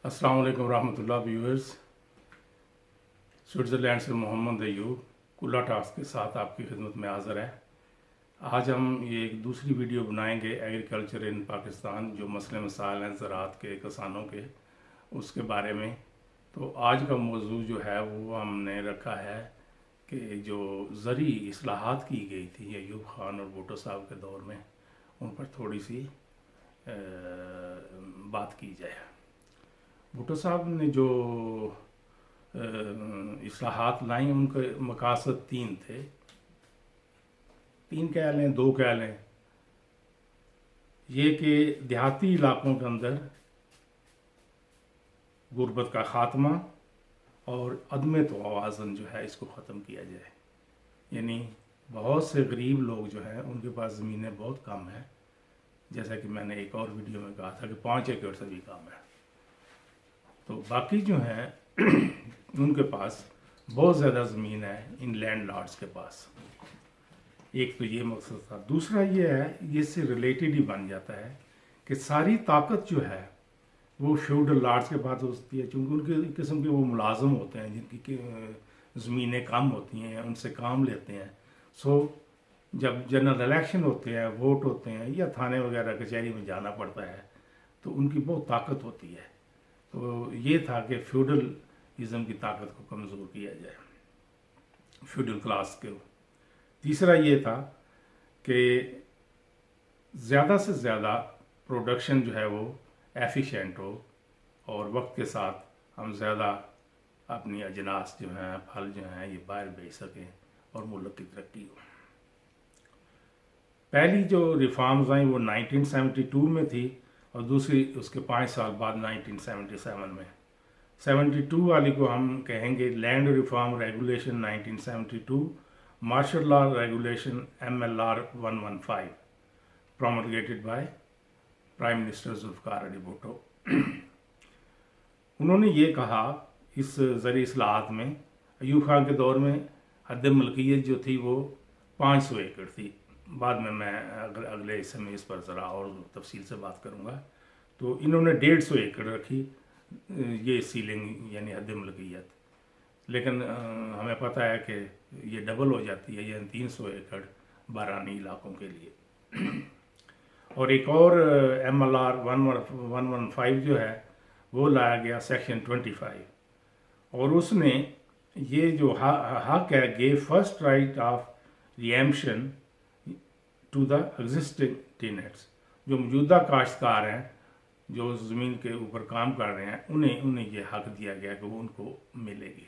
अस्सलाम वालेकुम रहमतुल्लाह व्यूअर्स। स्विट्ज़रलैंड से मोहम्मद अयूब कुल्ला टास्क के साथ आपकी खिदमत में हाज़िर है। आज हम ये एक दूसरी वीडियो बनाएंगे एग्रीकल्चर इन पाकिस्तान, जो मसले मसाइल हैं ज़राअत के, किसानों के, उसके बारे में। तो आज का मौजू जो है वो हमने रखा है कि जो ज़री इस्लाहात की गई थी अयूब ख़ान और भुट्टो साहब के दौर में, उन पर थोड़ी सी बात की जाए। भुट्टो साहब ने जो इस्लाहात लाई, उनके मकासद तीन थे, तीन कह लें, दो कह लें। ये कि देहाती इलाकों के अंदर गुर्बत का ख़ात्मा और अदम तवाज़ुन जो है इसको ख़त्म किया जाए। यानी बहुत से गरीब लोग जो हैं उनके पास ज़मीनें बहुत कम हैं, जैसा कि मैंने एक और वीडियो में कहा था कि 5 एकड़ से भी कम है। तो बाकी जो हैं उनके पास बहुत ज़्यादा ज़मीन है इन लैंड लॉर्ड्स के पास। एक तो ये मकसद था। दूसरा ये है, ये से रिलेटेड ही बन जाता है कि सारी ताकत जो है वो फ्यूडल लॉर्ड्स के पास होती है, चूँकि उनके किस्म के वो मुलाजम होते हैं जिनकी ज़मीनें कम होती हैं, उनसे काम लेते हैं। सो जब जनरल इलेक्शन होते हैं, वोट होते हैं, या थाने वगैरह कचहरी में जाना पड़ता है, तो उनकी बहुत ताकत होती है। तो ये था कि फ्यूडलिज्म की ताकत को कमज़ोर किया जाए, फ्यूडल क्लास के। तीसरा ये था कि ज़्यादा से ज़्यादा प्रोडक्शन जो है वो एफिशिएंट हो और वक्त के साथ हम ज़्यादा अपनी अजनास जो हैं, फल जो हैं, ये बाहर बेच सकें और मुल्क की तरक्की हो। पहली जो रिफॉर्म्स आई वो 1972 में थी और दूसरी उसके 5 साल बाद 1977 में। 72 वाली को हम कहेंगे land reform regulation 1972, martial law regulation MLR 115, promulgated by prime minister Zulfikar Ali Bhutto. उन्होंने ये कहा इस ज़री इस्लाहात में, अयूब खान के दौर में हद मलकियत जो थी वो 500 एकड़ थी। बाद में मैं अगले हिस्से में इस पर ज़रा और तफसील से बात करूँगा। तो इन्होंने 150 एकड़ रखी ये सीलिंग, यानी हद मलकियत। लेकिन हमें पता है कि ये डबल हो जाती है, यानी 300 एकड़ बारानी इलाकों के लिए। और एक और MLR 115 जो है वो लाया गया, सेक्शन 25, और उसने ये जो हक है, gave first right of preemption to the existing tenants. जो मौजूदा काश्तकार हैं जो ज़मीन के ऊपर काम कर रहे हैं, उन्हें ये हक दिया गया कि वो उनको मिलेगी,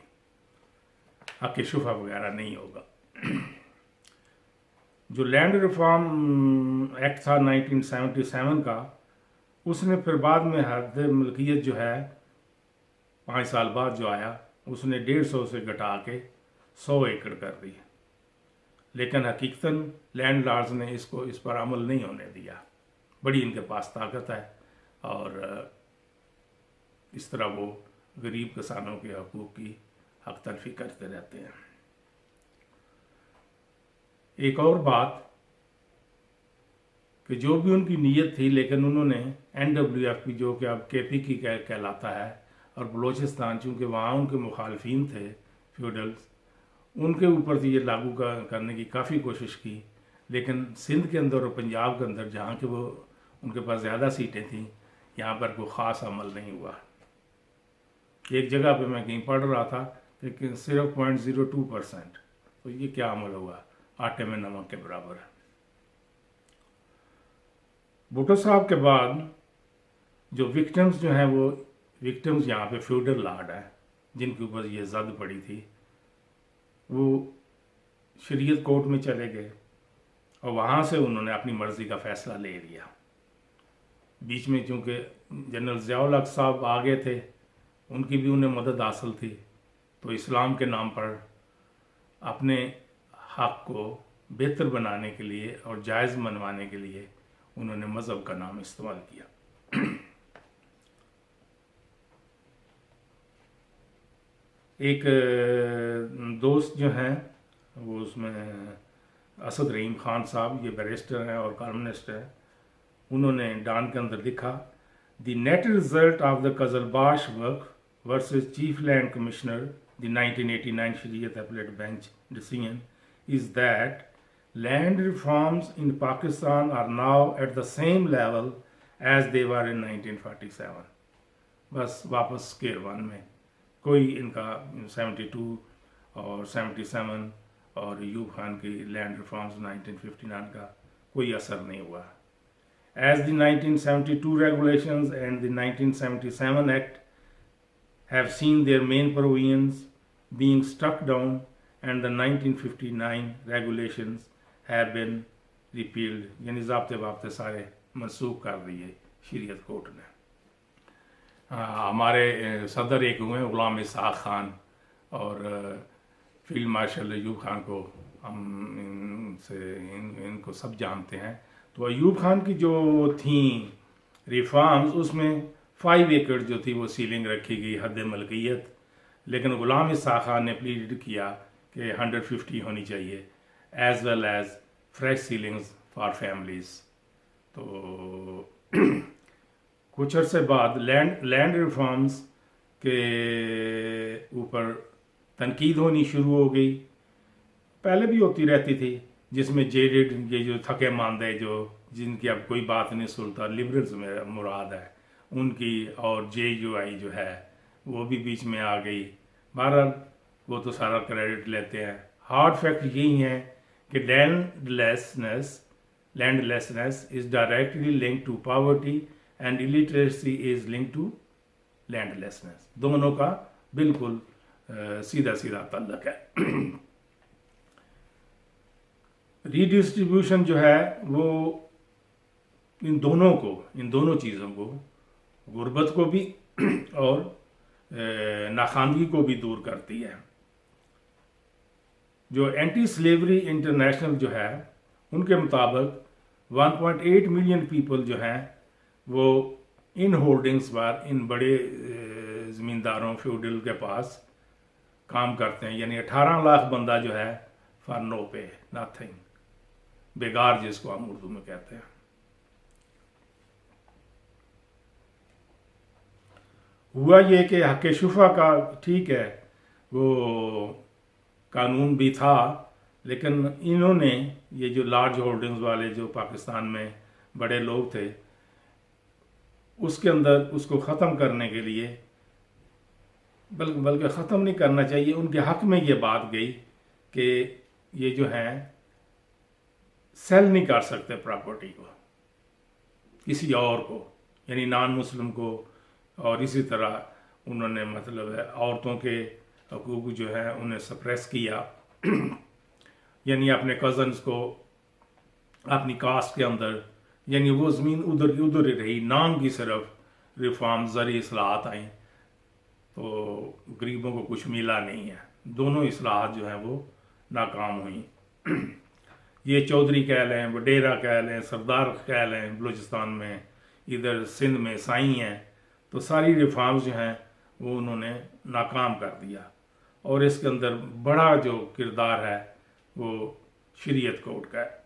हक शुफा वगैरह नहीं होगा। जो लैंड रिफॉर्म एक्ट था 1977 का, उसने फिर बाद में हद मलकियत जो है 5 साल बाद जो आया, उसने 150 से घटा के 100 एकड़ कर दी। लेकिन हकीकतन लैंड लॉर्ड्स ने इस पर अमल नहीं होने दिया। बड़ी इनके पास ताकत है और इस तरह वो गरीब किसानों के हकूक़ की हक तलफी करते रहते हैं। एक और बात कि जो भी उनकी नीयत थी, लेकिन उन्होंने NWFP जो कि अब KP की कहलाता है, और बलूचिस्तान, चूँकि वहाँ उनके मुखालफिन थे फ्यूडल्स, उनके ऊपर तो ये लागू करने की काफ़ी कोशिश की। लेकिन सिंध के अंदर और पंजाब के अंदर, जहाँ के वो उनके पास ज़्यादा सीटें थीं, यहाँ पर कोई ख़ास अमल नहीं हुआ। एक जगह पे मैं कहीं पढ़ रहा था कि सिर्फ 0.02%, तो ये क्या अमल हुआ, आटे में नमक के बराबर है। भुट्टो साहब के बाद जो विक्टिम्स जो हैं, वो विक्टिम्स यहाँ पे फ्यूडल लॉर्ड हैं जिनके ऊपर ये जद पड़ी थी, वो शरीयत कोर्ट में चले गए और वहाँ से उन्होंने अपनी मर्ज़ी का फ़ैसला ले लिया। बीच में चूँकि जनरल ज़ियाउल हक साहब आ गए थे, उनकी भी उन्हें मदद हासिल थी, तो इस्लाम के नाम पर अपने हक़ को बेहतर बनाने के लिए और जायज़ मनवाने के लिए उन्होंने मज़हब का नाम इस्तेमाल किया। एक दोस्त जो हैं वो उसमें असद रहीम ख़ान साहब, ये बैरिस्टर हैं और कॉलमनिस्ट हैं, उन्होंने डान के अंदर लिखा The net result of the Qazalbash work versus Chief Land Commissioner, the 1989 Shariat Appellate Bench decision, is that land reforms in Pakistan are now at the same level as they were in 1947. बस वापस square one में कोई इनका 72 और 77 और यूब खान की land reforms 1959 का कोई असर नहीं हुआ. As the 1972 regulations and the 1977 Act have seen their main provisions being struck down and the 1959 regulations have been repealed, यानी ज़ाब्ते वाब्ते सारे मनसूख कर दिए शरीयत कोर्ट ने. हमारे सदर एक हुए गुलाम इसहाक खान और फील्ड मार्शल अयूब खान को हम इनको सब जानते हैं. तो अयूब खान की जो थी रिफॉर्म्स उसमें 5 एकड़ जो थी वो सीलिंग रखी गई हद मलकियत, लेकिन गुलाम इसहाक खान ने प्लीड किया कि 150 होनी चाहिए as well as fresh ceilings for families. तो कुछ अरसे बाद लैंड रिफॉर्म्स के ऊपर तनकीद होनी शुरू हो गई. पहले भी होती रहती थी, जिसमें जेडेड ये जो थके मांदे जो जिनकी अब कोई बात नहीं सुनता लिबरल्स में मुराद है उनकी, और JUI जो है वो भी बीच में आ गई. बहरहाल वो तो सारा क्रेडिट लेते हैं. हार्ड फैक्ट यही है कि landlessness is directly linked to poverty and illiteracy is linked to landlessness. दोनों का बिल्कुल सीधा सीधा ताल्लुक है. रीडिस्ट्रीब्यूशन जो है वो इन दोनों चीज़ों को, गुर्बत को भी और नाखानगी को भी दूर करती है. जो एंटी स्लेवरी इंटरनेशनल जो है उनके मुताबिक 1.8 मिलियन पीपल जो हैं वो इन होल्डिंग्स पर इन बड़े ज़मींदारों फ्यूडल के पास काम करते हैं. यानी 18 लाख बंदा जो है फॉर नो पे नथिंग, बेगार जिसको हम उर्दू में कहते हैं. हुआ ये कि हक शुफा का ठीक है वो कानून भी था, लेकिन इन्होंने ये जो लार्ज होल्डिंग्स वाले जो पाकिस्तान में बड़े लोग थे उसके अंदर उसको ख़त्म करने के लिए, बल्कि ख़त्म नहीं करना चाहिए, उनके हक में ये बात गई कि ये जो हैं सेल नहीं कर सकते प्रॉपर्टी को किसी और को, यानी नॉन मुस्लिम को. और इसी तरह उन्होंने मतलब है औरतों के हकूक़ जो है उन्हें सप्रेस किया. यानी अपने कज़न्स को अपनी कास्ट के अंदर, यानी वो ज़मीन उधर की उधर ही रही. नाम की सिर्फ रिफॉर्म ज़री इस्लाहात आई तो गरीबों को कुछ मिला नहीं है. दोनों इस्लाहात जो हैं वो नाकाम हुई. ये चौधरी कह लें, वडेरा कह लें, सरदार कह लें बलूचिस्तान में, इधर सिंध में साई हैं, तो सारी रिफॉर्म्स जो हैं वो उन्होंने नाकाम कर दिया. और इसके अंदर बड़ा जो किरदार है वो शरीयत कोर्ट का है.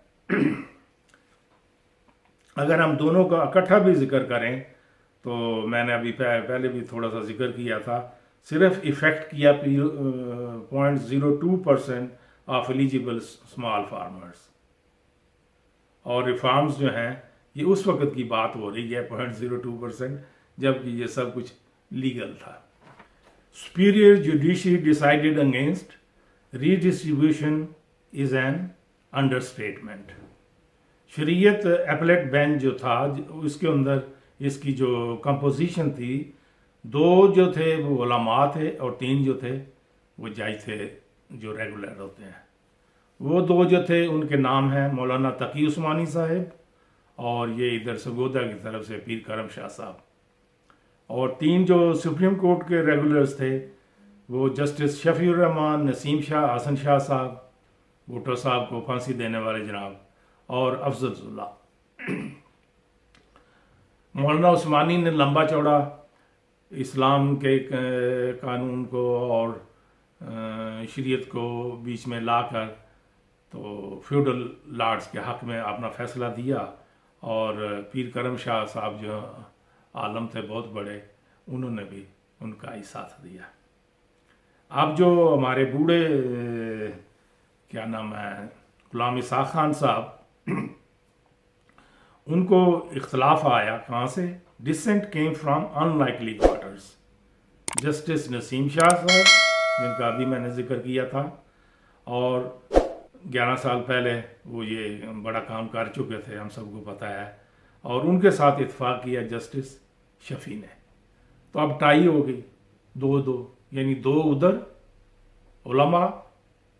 अगर हम दोनों का इकट्ठा भी जिक्र करें तो मैंने अभी पहले भी थोड़ा सा जिक्र किया था, सिर्फ इफ़ेक्ट किया 0.02% ऑफ एलिजिबल स्मॉल फार्मर्स. और रिफॉर्म्स जो हैं ये उस वक्त की बात हो रही है 0.02%, जबकि ये सब कुछ लीगल था. Superior judiciary decided against redistribution is an understatement. शरीयत एपलेट बेंच जो था उसके अंदर इसकी जो कंपोजिशन थी, 2 जो थे वो उलमा थे और 3 जो थे वो जज थे जो रेगुलर होते हैं. वो 2 जो थे उनके नाम हैं मौलाना तकी उस्मानी साहिब और ये इधर सगोदा की तरफ से पीर करम शाह साहब. और 3 जो सुप्रीम कोर्ट के रेगुलर्स थे वो जस्टिस शफीउर रहमान, नसीम शाह, हसन शाह साहब, भुट्टो साहब को फांसी देने वाले जनाब, और अफजलुल्लाह. मौलाना उस्मानी ने लंबा चौड़ा इस्लाम के कानून को और शरीयत को बीच में लाकर तो फ्यूडल लॉर्ड्स के हक़ में अपना फ़ैसला दिया. और पीर करम शाह साहब जो عالم تھے بہت بڑے، انہوں نے بھی ان کا ہی ساتھ دیا۔ اب جو ہمارے بوڑھے کیا نام ہے غلام اسحاق خان صاحب، ان کو اختلاف آیا کہاں سے؟ Dissent came from unlikely quarters. Justice Nasim Shah صاحب، جن کا ابھی میں نے ذکر کیا تھا، اور 11 سال پہلے وہ یہ بڑا کام کر چکے تھے، ہم سب کو پتہ ہے، اور ان کے ساتھ اتفاق کیا جسٹس شفیع نے۔ تو اب ٹائی ہو گئی، 2-2، یعنی 2 ادھر علماء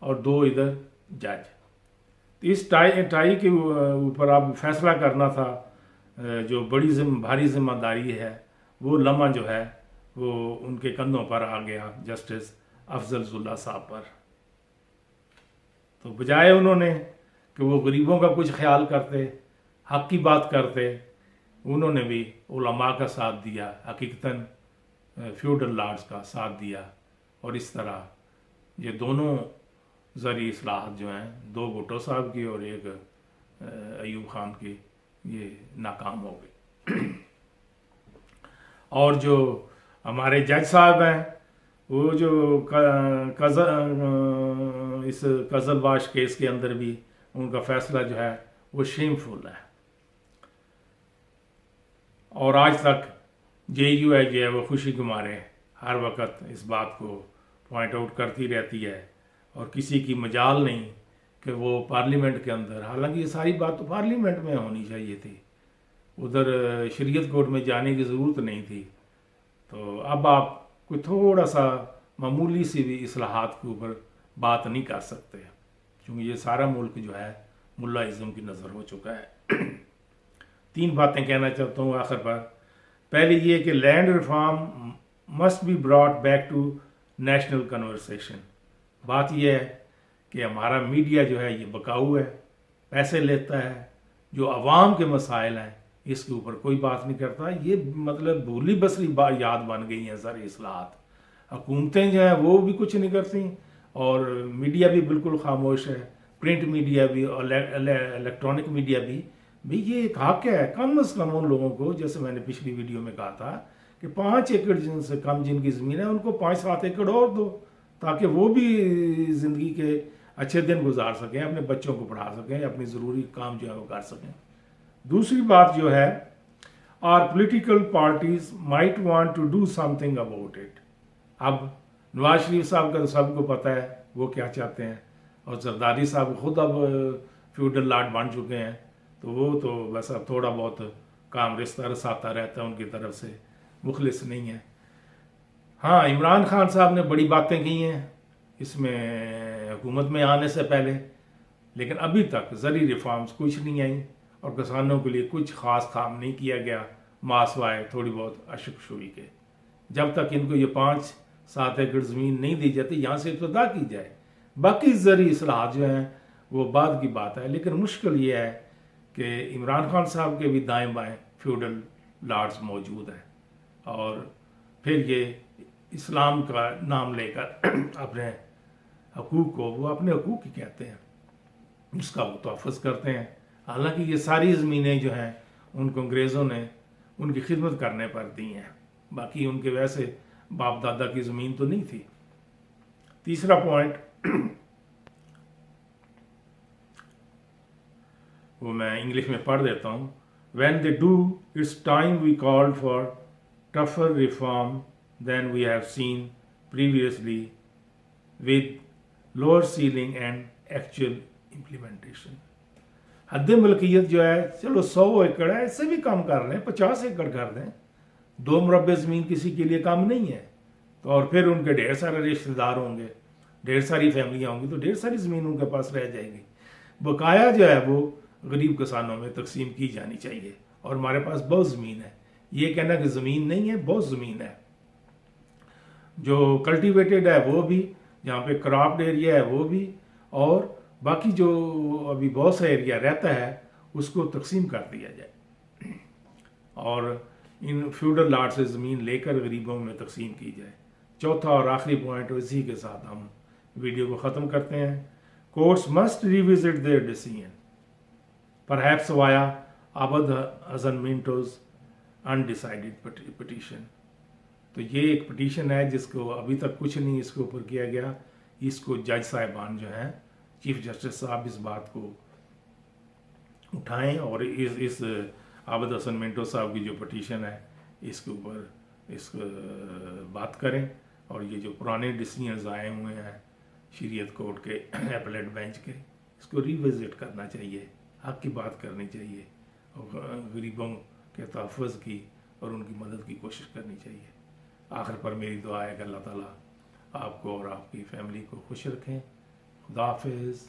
اور 2 ادھر جج۔ تو اس ٹائی کے اوپر اب فیصلہ کرنا تھا، جو بھاری ذمہ داری ہے وہ لمحہ جو ہے وہ ان کے کندھوں پر آ گیا، جسٹس افضل اللہ صاحب پر۔ تو بجائے انہوں نے کہ وہ غریبوں کا کچھ خیال کرتے، حق کی بات کرتے، انہوں نے بھی علماء کا ساتھ دیا، حقیقتاً فیوڈل لارڈز کا ساتھ دیا، اور اس طرح یہ دونوں زرعی اصلاحات جو ہیں، 2 بھٹو صاحب کی اور 1 ایوب خان کی، یہ ناکام ہو گئی۔ اور جو ہمارے جج صاحب ہیں، وہ جو اس قزل باش کیس کے اندر بھی ان کا فیصلہ جو ہے وہ شیم فل ہے، اور آج تک جے یو ہے جو ہے وہ خوشی کے مارے ہر وقت اس بات کو پوائنٹ آؤٹ کرتی رہتی ہے، اور کسی کی مجال نہیں کہ وہ پارلیمنٹ کے اندر، حالانکہ یہ ساری بات تو پارلیمنٹ میں ہونی چاہیے تھی، ادھر شریعت کورٹ میں جانے کی ضرورت نہیں تھی۔ تو اب آپ کوئی تھوڑا سا معمولی سی بھی اصلاحات کے اوپر بات نہیں کر سکتے، کیونکہ یہ سارا ملک جو ہے ملا ازم کی نظر ہو چکا ہے۔ 3 باتیں کہنا چاہتا ہوں آخر پر۔ پہلی یہ کہ land reform must be brought back to national conversation. بات یہ ہے کہ ہمارا میڈیا جو ہے یہ بکاؤ ہے، پیسے لیتا ہے، جو عوام کے مسائل ہیں اس کے اوپر کوئی بات نہیں کرتا۔ یہ مطلب بھولی بسری یاد بن گئی ہیں زرعی اصلاحات۔ حکومتیں جو ہیں وہ بھی کچھ نہیں کرتی، اور میڈیا بھی بالکل خاموش ہے، پرنٹ میڈیا بھی اور الیکٹرانک میڈیا بھی۔ بھئی یہ ایک حق ہے کم از کم ان لوگوں کو، جیسے میں نے پچھلی ویڈیو میں کہا تھا کہ 5 ایکڑ جن سے کم جن کی زمین ہے ان کو 5-7 ایکڑ اور دو، تاکہ وہ بھی زندگی کے اچھے دن گزار سکیں، اپنے بچوں کو پڑھا سکیں، اپنی ضروری کام جو ہے وہ کر سکیں۔ دوسری بات جو ہے، our political parties might want to do something about it۔ اب نواز شریف صاحب کا تو سب کو پتہ ہے وہ کیا چاہتے ہیں، اور زرداری صاحب خود اب فیوڈل لارڈ بن چکے ہیں، تو وہ تو بس اب تھوڑا بہت کام رستہ رساتا رہتا ہے ان کی طرف سے، مخلص نہیں ہے۔ ہاں، عمران خان صاحب نے بڑی باتیں کی ہیں اس میں حکومت میں آنے سے پہلے، لیکن ابھی تک زرعی ریفارمز کچھ نہیں آئیں، اور کسانوں کے لیے کچھ خاص کام نہیں کیا گیا، ماسوائے تھوڑی بہت اشک شوئی کے۔ جب تک ان کو یہ 5-7 ایکڑ زمین نہیں دی جاتی، یہاں سے ابتدا کی جائے، باقی زرعی اصلاحات جو ہیں وہ بعد کی بات ہے۔ لیکن مشکل یہ ہے کہ عمران خان صاحب کے بھی دائیں بائیں فیوڈل لارڈز موجود ہیں، اور پھر یہ اسلام کا نام لے کر اپنے حقوق کو، وہ اپنے حقوق ہی کہتے ہیں، اس کا وہ تحفظ کرتے ہیں۔ حالانکہ یہ ساری زمینیں جو ہیں ان کو انگریزوں نے ان کی خدمت کرنے پر دی ہیں، باقی ان کے ویسے باپ دادا کی زمین تو نہیں تھی۔ تیسرا پوائنٹ وہ میں انگلش میں پڑھ دیتا ہوں۔ When they do, it's time we called for tougher reform than we have seen previously, with lower ceiling and actual implementation۔ حد ملکیت جو ہے چلو 100 ایکڑ ہے، اس سے بھی کم کر لیں، 50 ایکڑ کر دیں، 2 مربع زمین کسی کے لیے کم نہیں ہے۔ تو اور پھر ان کے ڈھیر سارے رشتہ دار ہوں گے، ڈھیر ساری فیملیاں ہوں گی، تو ڈھیر ساری زمین ان کے پاس رہ جائے گی۔ بقایا جو ہے وہ غریب کسانوں میں تقسیم کی جانی چاہیے، اور ہمارے پاس بہت زمین ہے۔ یہ کہنا کہ زمین نہیں ہے، بہت زمین ہے، جو کلٹیویٹڈ ہے وہ بھی، جہاں پہ کراپڈ ایریا ہے وہ بھی، اور باقی جو ابھی بہت سا ایریا رہتا ہے اس کو تقسیم کر دیا جائے، اور ان فیوڈل لارڈ سے زمین لے کر غریبوں میں تقسیم کی جائے۔ چوتھا اور آخری پوائنٹ، اسی کے ساتھ ہم ویڈیو کو ختم کرتے ہیں۔ Courts must revisit their decision perhaps via Abid Hasan منٹوز undecided petition. तो ये एक पटिशन है जिसको अभी तक कुछ नहीं इसके ऊपर किया गया। इसको जज साहिबान जो हैं, चीफ जस्टिस साहब इस बात को उठाएं और इस आबद हसन मिंटो साहब की जो पटिशन है इसके ऊपर बात करें। और ये जो पुराने डिसीजंस आए हुए हैं शरीयत कोर्ट के एपलेट बेंच के, इसको रिविजिट करना चाहिए, हक की बात करनी चाहिए और गरीबों के तहफ़्फ़ुज़ की और उनकी मदद की कोशिश करनी चाहिए। आखिर पर मेरी दुआ है कि अल्लाह ताला आपको और आपकी फैमिली को खुश रखें। खुदा हाफिज़।